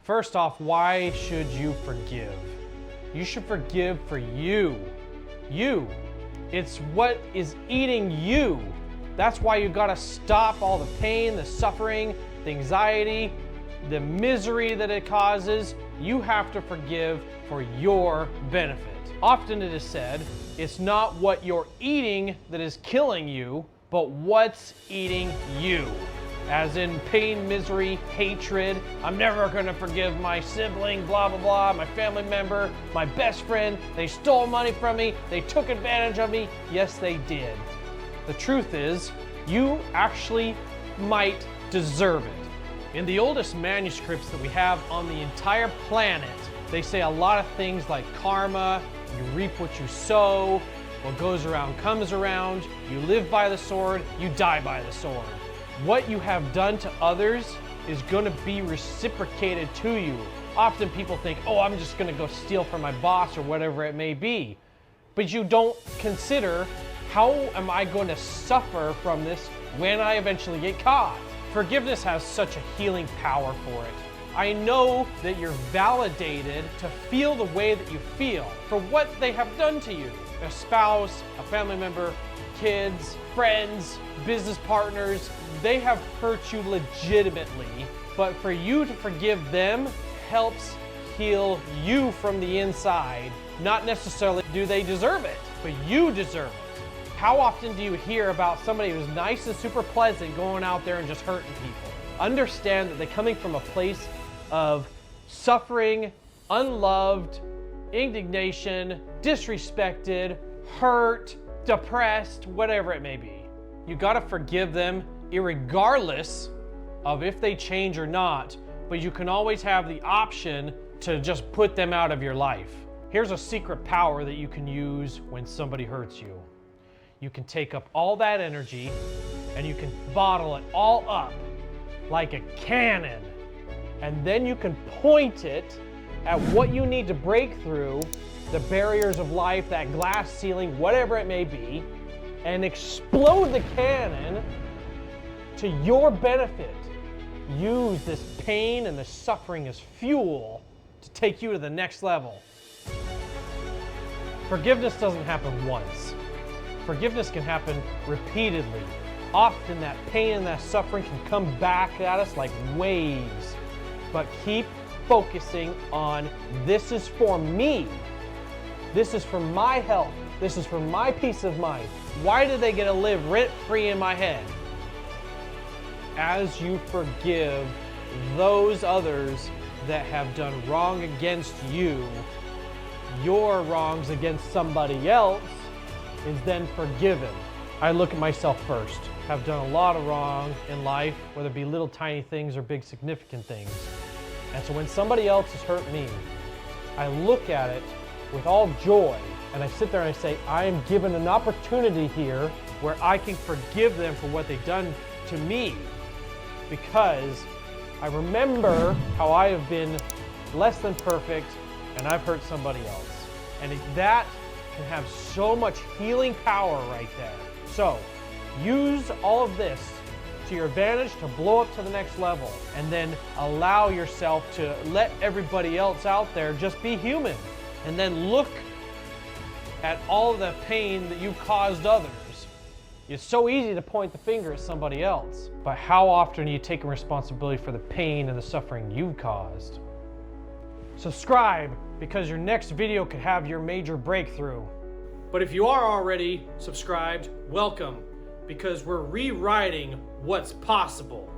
First off, why should you forgive? You should forgive for you. You. It's what is eating you. That's why you gotta stop all the pain, the suffering, the anxiety, the misery that it causes. You have to forgive for your benefit. Often it is said, it's not what you're eating that is killing you, but what's eating you. As in pain, misery, hatred. I'm never gonna forgive my sibling, blah, blah, blah, my family member, my best friend. They stole money from me. They took advantage of me. Yes, they did. The truth is, you actually might deserve it. In the oldest manuscripts that we have on the entire planet, they say a lot of things like karma, you reap what you sow, what goes around comes around, you live by the sword, you die by the sword. What you have done to others is going to be reciprocated to you. Often people think, oh, I'm just going to go steal from my boss or whatever it may be. But you don't consider, how am I going to suffer from this when I eventually get caught? Forgiveness has such a healing power for it. I know that you're validated to feel the way that you feel for what they have done to you. A spouse, a family member, kids, friends, business partners, they have hurt you legitimately, but for you to forgive them helps heal you from the inside. Not necessarily do they deserve it, but you deserve it. How often do you hear about somebody who's nice and super pleasant going out there and just hurting people? Understand that they're coming from a place of suffering, unloved, indignation, disrespected, hurt, depressed, whatever it may be. You gotta forgive them irregardless of if they change or not, but you can always have the option to just put them out of your life. Here's a secret power that you can use when somebody hurts you. You can take up all that energy and you can bottle it all up like a cannon, and then you can point it at what you need to break through, the barriers of life, that glass ceiling, whatever it may be, and explode the cannon to your benefit. Use this pain and the suffering as fuel to take you to the next level. Forgiveness doesn't happen once. Forgiveness can happen repeatedly. Often that pain and that suffering can come back at us like waves. But keep focusing on, this is for me. This is for my health. This is for my peace of mind. Why do they get to live rent-free in my head? As you forgive those others that have done wrong against you, your wrongs against somebody else is then forgiven. I look at myself first. Have done a lot of wrong in life, whether it be little tiny things or big significant things. And so when somebody else has hurt me, I look at it with all joy, and I sit there and I say, I am given an opportunity here where I can forgive them for what they've done to me, because I remember how I have been less than perfect and I've hurt somebody else. And that can have so much healing power right there. So use all of this to your advantage to blow up to the next level, and then allow yourself to let everybody else out there just be human, and then look at all of the pain that you caused others. It's so easy to point the finger at somebody else, but how often are you taking responsibility for the pain and the suffering you've caused? Subscribe, because your next video could have your major breakthrough. But if you are already subscribed, welcome, because we're rewriting what's possible.